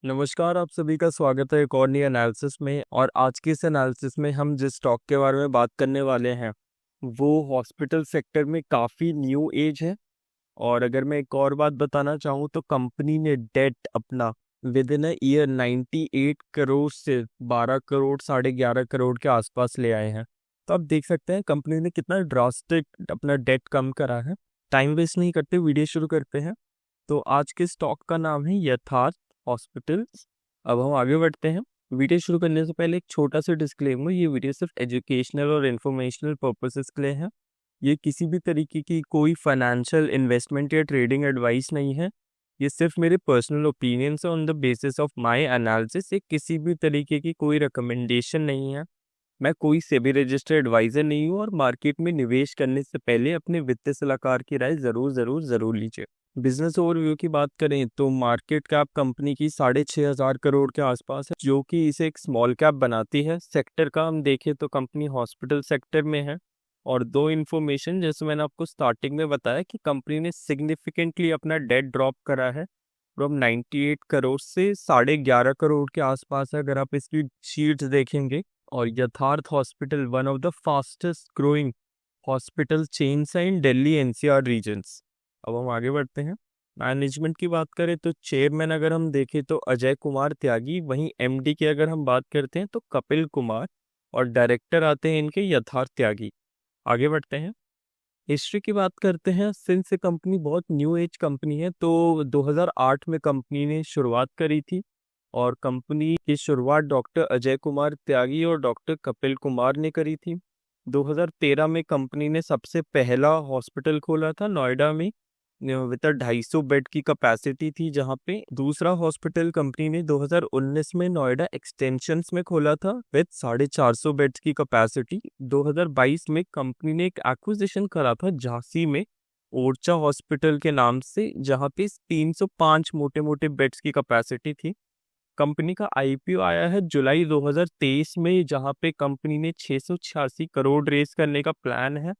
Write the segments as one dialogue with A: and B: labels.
A: नमस्कार, आप सभी का स्वागत है एक और नई एनालिसिस में। और आज के इस एनालिसिस में हम जिस स्टॉक के बारे में बात करने वाले हैं वो हॉस्पिटल सेक्टर में काफ़ी न्यू एज है। और अगर मैं एक और बात बताना चाहूँ तो कंपनी ने डेट अपना with in a year 98 crore से 12 करोड़ 11.5 करोड़ के आसपास ले आए हैं। तो आप देख सकते हैं कंपनी ने कितना ड्रास्टिक अपना डेट कम करा है। टाइम वेस्ट नहीं करते, वीडियो शुरू करते हैं। तो आज के स्टॉक का नाम है यथार्थ हॉस्पिटल। अब हम आगे बढ़ते हैं। वीडियो शुरू करने से पहले एक छोटा सा डिस्क्लेमर, ये वीडियो सिर्फ एजुकेशनल और इन्फॉर्मेशनल पर्पसेस के लिए है। ये किसी भी तरीके की कोई फाइनेंशियल इन्वेस्टमेंट या ट्रेडिंग एडवाइस नहीं है। ये सिर्फ मेरे पर्सनल ओपिनियंस है on the basis of my analysis. ये किसी भी तरीके की कोई रिकमेंडेशन नहीं है। मैं कोई सेबी रजिस्टर्ड एडवाइजर नहीं हूँ और मार्केट में निवेश करने से पहले अपने वित्तीय सलाहकार की राय जरूर लीजिए। बिजनेस ओवरव्यू की बात करें तो मार्केट कैप कंपनी की 6,500 करोड़ के आसपास है, जो कि इसे एक स्मॉल कैप बनाती है। सेक्टर का हम देखें तो कंपनी हॉस्पिटल सेक्टर में है। और दो इन्फॉर्मेशन, जैसे मैंने आपको स्टार्टिंग में बताया कि कंपनी ने सिग्निफिकेंटली अपना डेट ड्रॉप करा है फ्रॉम 98 करोड़ से 11.5 करोड़ के आसपास है अगर आप इसकी शीट्स देखेंगे। और यथार्थ hospital one of the fastest growing hospital chains है इन दिल्ली एनसीआर रीजन्स। अब हम आगे बढ़ते हैं। मैनेजमेंट की बात करें तो चेयरमैन अगर हम देखें तो अजय कुमार त्यागी, वहीं एमडी की अगर हम बात करते हैं तो कपिल कुमार, और डायरेक्टर आते हैं इनके यथार्थ त्यागी। आगे बढ़ते हैं। हिस्ट्री की बात करते हैं। सिंस ये कंपनी बहुत न्यू एज कंपनी है तो 2008 में कंपनी ने शुरुआत करी थी। और कंपनी की शुरुआत डॉक्टर अजय कुमार त्यागी और डॉक्टर कपिल कुमार ने करी थी। 2013 में कंपनी ने सबसे पहला हॉस्पिटल खोला था नोएडा में विद 250 बेड की कैपेसिटी थी, जहां पे दूसरा हॉस्पिटल कंपनी ने 2019 में नोएडा एक्सटेंशंस में खोला था विद 450 बेड्स की कैपेसिटी। 2022 में कंपनी ने एक एक्विजिशन करा था झांसी में ओरछा हॉस्पिटल के नाम से, जहां पे 305 मोटे मोटे बेड्स की कैपेसिटी थी। कंपनी का आईपीओ आया है जुलाई 2023 में, जहां पे कंपनी ने 686 करोड़ रेस करने का प्लान है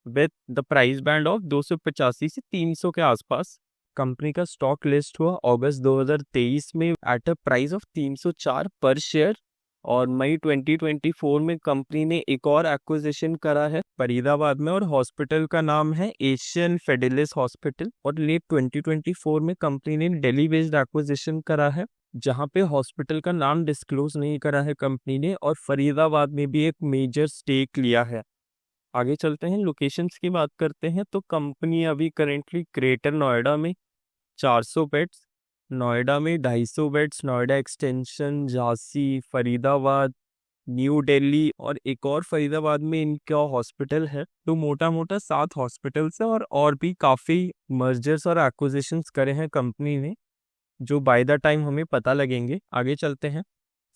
A: with the price band of 285 से 300 के आसपास। कंपनी का स्टॉक लिस्ट हुआ अगस्त 2023 में एट अ प्राइस ऑफ 304 पर शेयर। और मई 2024 में कंपनी ने एक और एक्विजिशन करा है फरीदाबाद में, और हॉस्पिटल का नाम है एशियन फेडिलिस हॉस्पिटल। और लेट 2024 में कंपनी ने दिल्ली बेस्ड एक्विजिशन करा है, जहां पे हॉस्पिटल का नाम डिस्क्लोज नहीं करा है कंपनी ने, और फरीदाबाद में भी एक मेजर स्टेक लिया है। आगे चलते हैं, लोकेशंस की बात करते हैं तो कंपनी अभी करेंटली ग्रेटर नोएडा में 400 बेड्स, नोएडा में 250 beds, Noida extension, Jhansi, Faridabad, new Delhi और एक और फरीदाबाद में इनका हॉस्पिटल है। तो मोटा मोटा 7 हॉस्पिटल्स है, और भी काफ़ी मर्जर्स और एक्विजिशंस करे हैं कंपनी ने, जो बाय द टाइम हमें पता लगेंगे। आगे चलते हैं,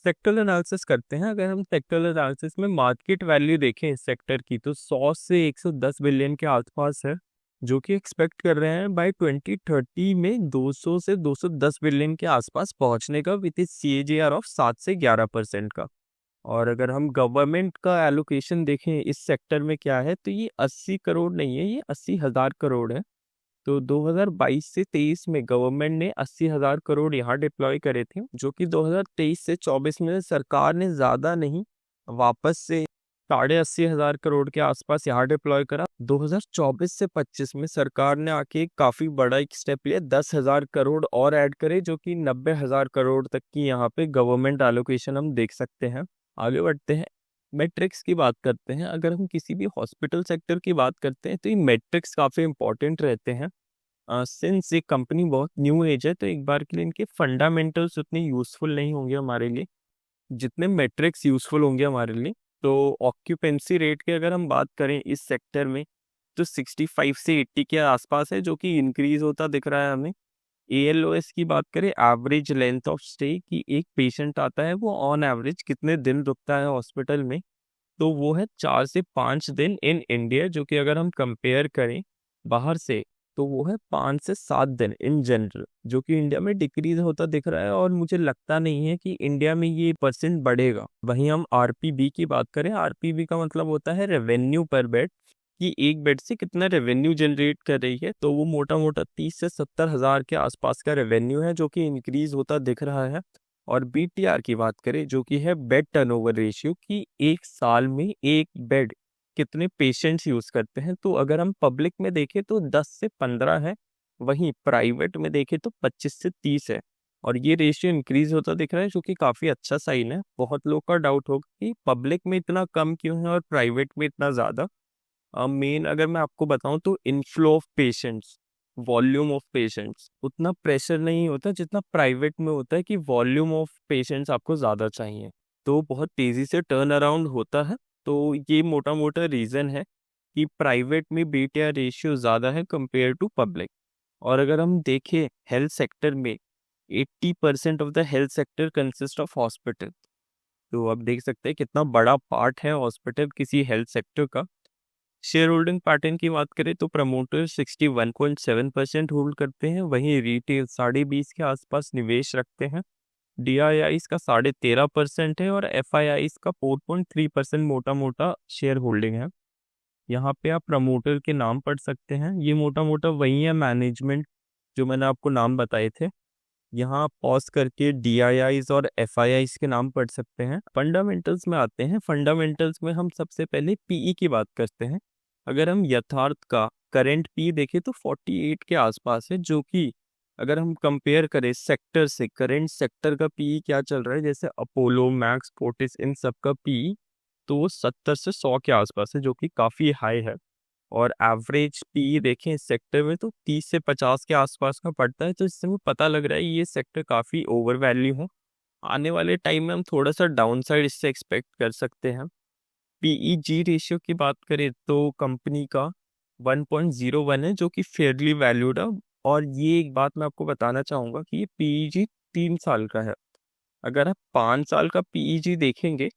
A: सेक्टर एनालिसिस करते हैं। अगर हम सेक्टर एनालिसिस में मार्केट वैल्यू देखें इस सेक्टर की तो 100 से 110 बिलियन के आसपास है, जो कि एक्सपेक्ट कर रहे हैं बाय 2030 में 200 से 210 बिलियन के आसपास पहुंचने का विद CAGR ऑफ 7 से 11% का। और अगर हम गवर्नमेंट का एलोकेशन देखें इस सेक्टर में क्या है तो ये 80 करोड़ नहीं है, ये 80,000 करोड़ है। तो 2022 से 23 में गवर्नमेंट ने 80,000 करोड़ यहाँ डिप्लॉय करे थे, जो कि 2023 से 24 में सरकार ने ज़्यादा नहीं, वापस से 80,500 करोड़ के आसपास यहाँ डिप्लॉय करा। 2024 से 25 में सरकार ने आके काफ़ी बड़ा एक स्टेप लिया, 10,000 करोड़ और ऐड करे, जो कि 90,000 करोड़ तक की यहाँ पे गवर्नमेंट एलोकेशन हम देख सकते हैं। आगे बढ़ते हैं, मैट्रिक्स की बात करते हैं। अगर हम किसी भी हॉस्पिटल सेक्टर की बात करते हैं तो ये मैट्रिक्स काफ़ी इंपॉर्टेंट रहते हैं। सिंस ये कंपनी बहुत न्यू एज है तो एक बार के लिए इनके फंडामेंटल्स उतने यूज़फुल नहीं होंगे हमारे लिए जितने मैट्रिक्स यूज़फुल होंगे हमारे लिए। तो ऑक्यूपेंसी रेट की अगर हम बात करें इस सेक्टर में तो 65 से 80 के आसपास है, जो कि इंक्रीज होता दिख रहा है हमें। ALOS की बात करें, एवरेज लेंथ ऑफ स्टे, की एक पेशेंट आता है वो ऑन एवरेज कितने दिन रुकता है हॉस्पिटल में, तो वो है 4 से 5 दिन इन इंडिया, जो कि अगर हम कंपेयर करें बाहर से तो वो है 5 से 7 दिन इन जनरल, जो कि इंडिया में डिक्रीज होता दिख रहा है। और मुझे लगता नहीं है कि इंडिया में ये परसेंट बढ़ेगा। वहीं हम RPB की बात करें, RPB का मतलब होता है रेवेन्यू पर बेड, कि एक बेड से कितना रेवेन्यू जनरेट कर रही है, तो वो मोटा मोटा 30 से 70 हज़ार के आसपास का रेवेन्यू है जो कि इंक्रीज होता दिख रहा है। और बीटीआर की बात करें जो कि है बेड टर्नओवर रेशियो, कि एक साल में एक बेड कितने पेशेंट्स यूज करते हैं, तो अगर हम पब्लिक में देखें तो 10 से 15 है, वहीं प्राइवेट में देखें तो 25 से 30 है। और ये रेशियो इंक्रीज होता दिख रहा है जो कि काफी अच्छा साइन है। बहुत लोग का डाउट होगा कि पब्लिक में इतना कम क्यों है और प्राइवेट में इतना ज्यादा। मेन अगर मैं आपको बताऊं तो inflow of patients, volume of patients, उतना प्रेशर नहीं होता जितना प्राइवेट में होता है कि वॉल्यूम ऑफ पेशेंट्स आपको ज़्यादा चाहिए, तो बहुत तेज़ी से टर्न अराउंड होता है। तो ये मोटा मोटा रीज़न है कि प्राइवेट में बीटीआर रेशियो ज़्यादा है कंपेयर टू पब्लिक। और अगर हम देखें हेल्थ सेक्टर में, 80% of the health sector consist of hospital. तो आप देख सकते हैं कितना बड़ा पार्ट है हॉस्पिटल किसी हेल्थ सेक्टर का। शेयर होल्डिंग पैटर्न की बात करें तो प्रमोटर 61.7% होल्ड करते हैं, वहीं रिटेल 20.5 के आसपास निवेश रखते हैं। डीआईआईस का 13.5% है और एफआईआईस का 4.3% मोटा मोटा शेयर होल्डिंग है। यहाँ पे आप प्रमोटर के नाम पढ़ सकते हैं, ये मोटा मोटा वही है मैनेजमेंट जो मैंने आपको नाम बताए थे। यहाँ आप पॉज करके डीआईआईस और एफआईआईस के नाम पढ़ सकते हैं। फंडामेंटल्स में आते हैं। फंडामेंटल्स में हम सबसे पहले पीई की बात करते हैं। अगर हम यथार्थ का करंट पी देखें तो 48 के आसपास है, जो कि अगर हम कंपेयर करें सेक्टर से, करंट सेक्टर का पी क्या चल रहा है, जैसे अपोलो, मैक्स, फोर्टिस, इन सब का पी तो वो 70 से 100 के आसपास है, जो कि काफ़ी हाई है। और एवरेज पी देखें इस सेक्टर में तो 30 से 50 के आसपास का पड़ता है, तो इससे हमें पता लग रहा है ये सेक्टर काफ़ी ओवर वैल्यू हो। आने वाले टाइम में हम थोड़ा सा डाउन साइड इससे एक्सपेक्ट कर सकते हैं। पीईजी रेशियो की बात करें तो कंपनी का 1.01 है, जो कि फेयरली वैल्यूड है। और ये एक बात मैं आपको बताना चाहूँगा कि ये पीईजी 3 साल का है। अगर आप 5 साल का पीईजी देखेंगे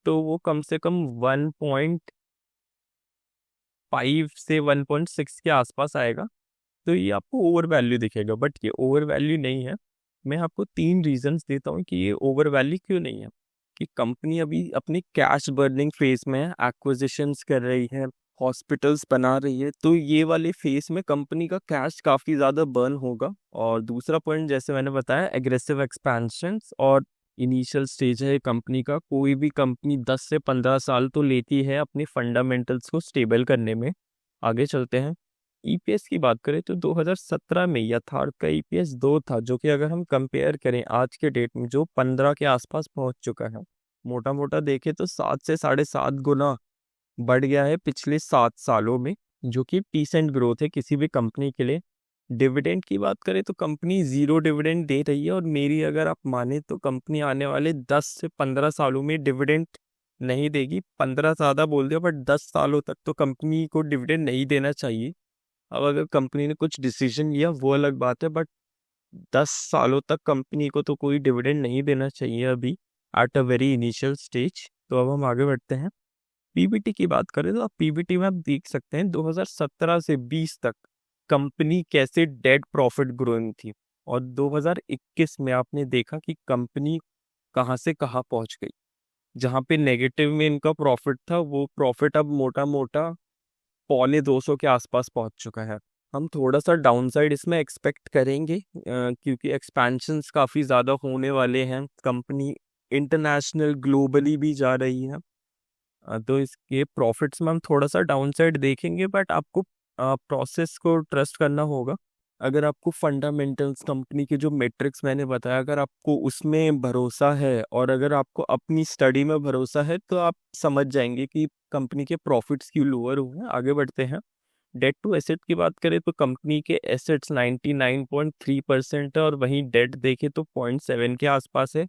A: तो वो कम से कम 1.5 से 1.6 के आसपास आएगा, तो ये आपको ओवर वैल्यू दिखेगा, बट ये ओवर वैल्यू नहीं है। मैं आपको 3 रीजंस देता हूँ कि ये ओवर वैल्यू क्यों नहीं है। कि कंपनी अभी अपनी कैश बर्निंग फेज में है, एक्विजिशंस कर रही है, हॉस्पिटल्स बना रही है, तो ये वाले फेज में कंपनी का कैश काफ़ी ज़्यादा बर्न होगा। और दूसरा पॉइंट जैसे मैंने बताया, एग्रेसिव एक्सपेंशंस और इनिशियल स्टेज है कंपनी का। कोई भी कंपनी 10 से 15 साल तो लेती है अपने फंडामेंटल्स को स्टेबल करने में। आगे चलते हैं। ईपीएस की बात करें तो 2017 में यथार्थ का ईपीएस 2 था, जो कि अगर हम कंपेयर करें आज के डेट में जो 15 के आसपास पहुंच चुका है। मोटा मोटा देखें तो 7 से 7.5 गुना बढ़ गया है पिछले 7 सालों में, जो कि डिसेंट ग्रोथ है किसी भी कंपनी के लिए। डिविडेंड की बात करें तो कंपनी 0 डिविडेंड दे रही है, और मेरी अगर आप माने तो कंपनी आने वाले 10 से 15 सालों में डिविडेंड नहीं देगी। 15 ज़्यादा बोल दिया, बट 10 सालों तक तो कंपनी को डिविडेंड नहीं देना चाहिए। अब अगर कंपनी ने कुछ डिसीजन लिया वो अलग बात है, बट 10 सालों तक कंपनी को तो कोई डिविडेंड नहीं देना चाहिए अभी, at a very initial stage. तो अब हम आगे बढ़ते हैं। पीबीटी की बात करें तो आप पीबीटी में आप देख सकते हैं 2017 से 20 तक कंपनी कैसे डेड प्रॉफिट ग्रोइंग थी, और 2021 में आपने देखा कि कंपनी कहाँ से कहाँ पहुंच गई। जहाँ पे नेगेटिव में इनका प्रॉफिट था, वो प्रॉफिट अब मोटा मोटा 250 के आसपास पहुंच चुका है। हम थोड़ा सा डाउनसाइड इसमें एक्सपेक्ट करेंगे, क्योंकि एक्सपेंशंस काफ़ी ज़्यादा होने वाले हैं। कंपनी इंटरनेशनल ग्लोबली भी जा रही है, तो इसके प्रॉफिट्स में हम थोड़ा सा डाउनसाइड देखेंगे, बट आपको प्रोसेस को ट्रस्ट करना होगा। अगर आपको फंडामेंटल्स कंपनी के जो मेट्रिक्स मैंने बताया, अगर आपको उसमें भरोसा है और अगर आपको अपनी स्टडी में भरोसा है, तो आप समझ जाएंगे कि कंपनी के प्रॉफिट्स क्यों लोअर हुए हैं। आगे बढ़ते हैं। डेट टू एसेट की बात करें तो कंपनी के एसेट्स 99.3% है, और वहीं डेट देखें तो 0.7 के आसपास है।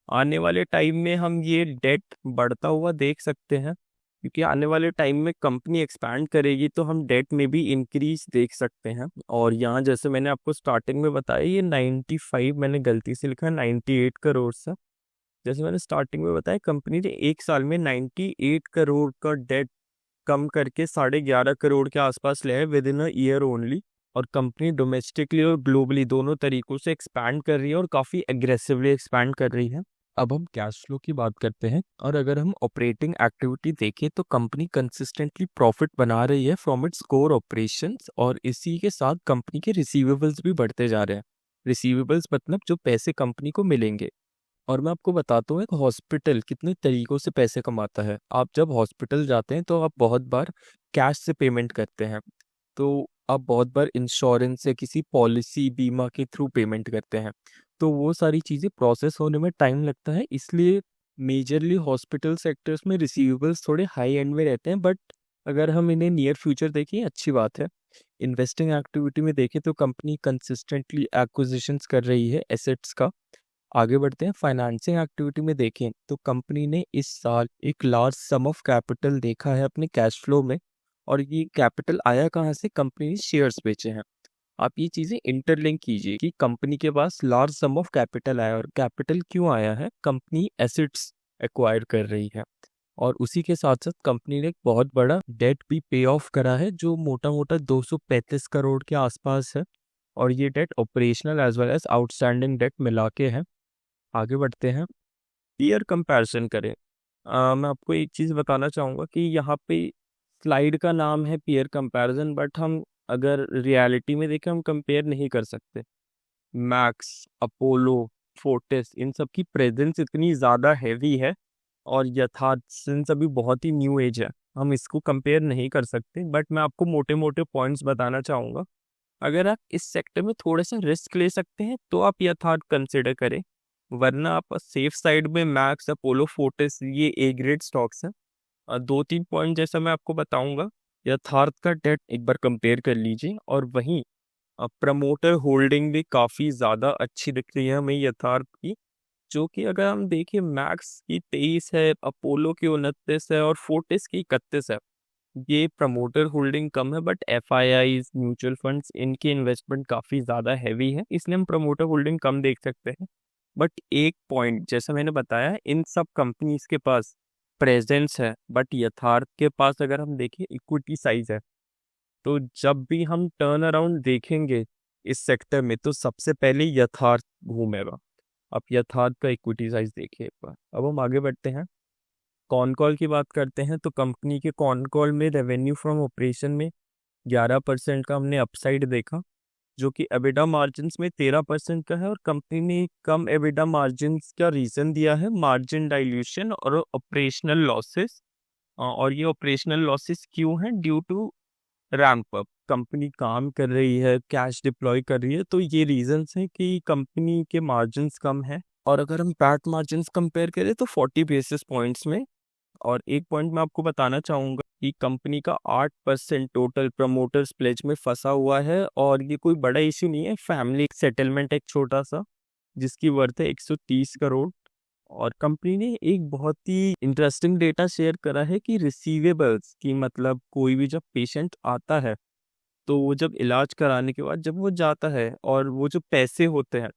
A: आने वाले टाइम में हम ये डेट बढ़ता हुआ देख सकते हैं, क्योंकि आने वाले टाइम में कंपनी एक्सपैंड करेगी तो हम डेट में भी इंक्रीज देख सकते हैं। और यहाँ जैसे मैंने आपको स्टार्टिंग में बताया, ये 95, मैंने गलती से लिखा 98 करोड़ से। जैसे मैंने स्टार्टिंग में बताया, कंपनी ने एक साल में 98 करोड़ का डेट कम करके 11.5 करोड़ के आसपास ले है with in a year only. और कंपनी डोमेस्टिकली और ग्लोबली दोनों तरीकों से एक्सपैंड कर रही है, और काफ़ी एग्रेसिवली एक्सपैंड कर रही है। अब हम कैश फ्लो की बात करते हैं, और अगर हम ऑपरेटिंग एक्टिविटी देखें तो कंपनी कंसिस्टेंटली प्रॉफिट बना रही है फ्रॉम इट्स कोर ऑपरेशंस, और इसी के साथ कंपनी के रिसीवेबल्स भी बढ़ते जा रहे हैं। रिसीवेबल्स मतलब जो पैसे कंपनी को मिलेंगे। और मैं आपको बताता हूँ एक हॉस्पिटल कितने तरीकों से पैसे कमाता है। आप जब हॉस्पिटल जाते हैं तो आप बहुत बार कैश से पेमेंट करते हैं, तो आप बहुत बार इंश्योरेंस या किसी पॉलिसी बीमा के थ्रू पेमेंट करते हैं, तो वो सारी चीज़ें प्रोसेस होने में टाइम लगता है। इसलिए मेजरली हॉस्पिटल सेक्टर्स में रिसीवेबल्स थोड़े हाई एंड में रहते हैं, बट अगर हम इन्हें नियर फ्यूचर देखें अच्छी बात है। इन्वेस्टिंग एक्टिविटी में देखें तो कंपनी कंसिस्टेंटली एक्विजिशंस कर रही है एसेट्स का। आगे बढ़ते हैं, फाइनेंसिंग एक्टिविटी में देखें तो कंपनी ने इस साल एक लार्ज सम ऑफ कैपिटल देखा है अपने कैश फ्लो में, और ये कैपिटल आया कहाँ से? कंपनी ने शेयर्स बेचे हैं। आप ये चीज़ें इंटरलिंक कीजिए कि कंपनी के पास लार्ज सम ऑफ कैपिटल आया, और कैपिटल क्यों आया है? कंपनी एसेट्स एक्वायर कर रही है, और उसी के साथ साथ कंपनी ने एक बहुत बड़ा डेट भी पे ऑफ करा है जो मोटा मोटा 235 करोड़ के आसपास है, और ये debt operational as well as outstanding debt मिला के है। आगे बढ़ते हैं, पीयर कंपैरिजन करें। मैं आपको एक चीज़ बताना चाहूँगा कि यहाँ पे स्लाइड का नाम है पीयर कंपैरिजन, बट हम अगर रियलिटी में देखें हम कंपेयर नहीं कर सकते। मैक्स, अपोलो, फोर्टिस, इन सब की प्रेजेंस इतनी ज़्यादा हैवी है, और यथार्थ सिंस अभी बहुत ही न्यू एज है, हम इसको कंपेयर नहीं कर सकते। बट मैं आपको मोटे मोटे पॉइंट्स बताना चाहूँगा। अगर आप इस सेक्टर में थोड़ा सा रिस्क ले सकते हैं तो आप यथार्थ कंसिडर करें, वरना आप सेफ साइड में मैक्स, अपोलो, फोर्टिस, ये ए ग्रेड स्टॉक्स हैं। दो तीन पॉइंट जैसा मैं आपको बताऊंगा। यथार्थ का डेट एक बार कंपेयर कर लीजिए, और वहीं प्रमोटर होल्डिंग भी काफ़ी ज़्यादा अच्छी दिख रही है हमें यथार्थ की, जो कि अगर हम देखें मैक्स की 23 है, अपोलो की 29 है, और फोर्टिस की 31 है। ये प्रमोटर होल्डिंग कम है, बट एफआईआईज, म्यूचुअल फंड्स, इनकी इन्वेस्टमेंट काफ़ी ज़्यादा हैवी है, इसलिए हम प्रमोटर होल्डिंग कम देख सकते हैं। बट एक पॉइंट जैसा मैंने बताया, इन सब कंपनीज के पास प्रेजेंस है, बट यथार्थ के पास अगर हम देखें इक्विटी साइज है। तो जब भी हम टर्न अराउंड देखेंगे इस सेक्टर में तो सबसे पहले यथार्थ घूमेगा। आप यथार्थ का इक्विटी साइज देखिए एक बार। अब हम आगे बढ़ते हैं, कॉन कॉल की बात करते हैं। तो कंपनी के कॉन कॉल में रेवेन्यू फ्रॉम ऑपरेशन में 11% का हमने अपसाइड देखा, जो कि एबिडा मार्जिन्स में 13% का है, और कंपनी ने कम एबिडा मार्जिन्स का रीज़न दिया है मार्जिन डाइल्यूशन और ऑपरेशनल लॉसेस। और ये ऑपरेशनल लॉसेस क्यों हैं? Due to ramp up, company काम कर रही है, कैश डिप्लॉय कर रही है, तो ये रीजंस हैं कि कंपनी के मार्जिन्स कम है। और अगर हम पैट मार्जिन्स कंपेयर करें तो 40 बेसिस पॉइंट्स में। और एक पॉइंट मैं आपको बताना चाहूँगा कि कंपनी का 8% टोटल प्रमोटर्स प्लेज में फंसा हुआ है, और ये कोई बड़ा इश्यू नहीं है, फैमिली सेटलमेंट एक छोटा सा जिसकी वर्थ है 130 करोड़। और कंपनी ने एक बहुत ही इंटरेस्टिंग डेटा शेयर करा है कि रिसीवेबल्स की, मतलब कोई भी जब पेशेंट आता है तो वो जब इलाज कराने के बाद जब वो जाता है, और वो जो पैसे होते हैं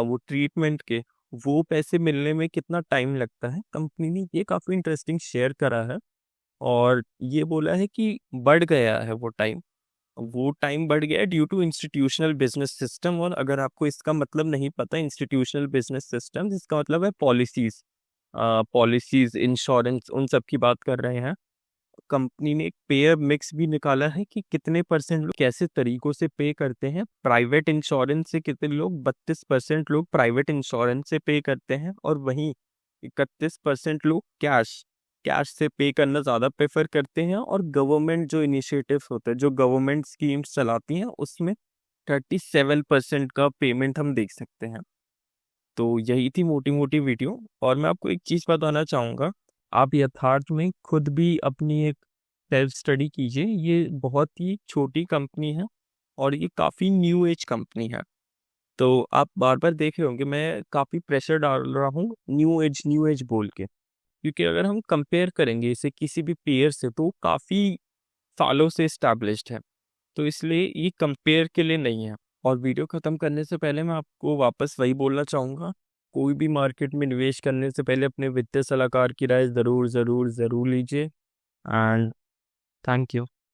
A: वो ट्रीटमेंट के, वो पैसे मिलने में कितना टाइम लगता है, कंपनी ने ये काफ़ी इंटरेस्टिंग शेयर करा है। और ये बोला है कि बढ़ गया है वो टाइम बढ़ गया है due to institutional business system. और अगर आपको इसका मतलब नहीं पता, इंस्टीट्यूशनल बिजनेस सिस्टम इसका मतलब है पॉलिसीज, इंश्योरेंस, उन सब की बात कर रहे हैं। कंपनी ने एक पेयर मिक्स भी निकाला है कि कितने परसेंट लोग कैसे तरीकों से पे करते हैं। प्राइवेट इंश्योरेंस से कितने लोग, 32% लोग प्राइवेट इंश्योरेंस से पे करते हैं, और वहीं 31% लोग कैश कैश से पे करना ज़्यादा प्रेफर करते हैं। और गवर्नमेंट जो इनिशिएटिव्स होते हैं, जो गवर्नमेंट स्कीम्स चलाती हैं, उसमें 37% का पेमेंट हम देख सकते हैं। तो यही थी मोटी मोटी वीडियो। और मैं आपको एक चीज़ बताना चाहूँगा, आप यथार्थ में खुद भी अपनी एक सेल्फ स्टडी कीजिए। ये बहुत ही छोटी कंपनी है, और ये काफ़ी न्यू एज कंपनी है। तो आप बार बार देख रहे होंगे मैं काफ़ी प्रेशर डाल रहा हूँ न्यू एज बोल के, क्योंकि अगर हम कंपेयर करेंगे इसे किसी भी पेयर से तो काफ़ी सालों से इस्टेब्लिश्ड है, तो इसलिए ये कंपेयर के लिए नहीं है। और वीडियो ख़त्म करने से पहले मैं आपको वापस वही बोलना चाहूँगा, कोई भी मार्केट में निवेश करने से पहले अपने वित्तीय सलाहकार की राय ज़रूर ज़रूर ज़रूर लीजिए। And thank you.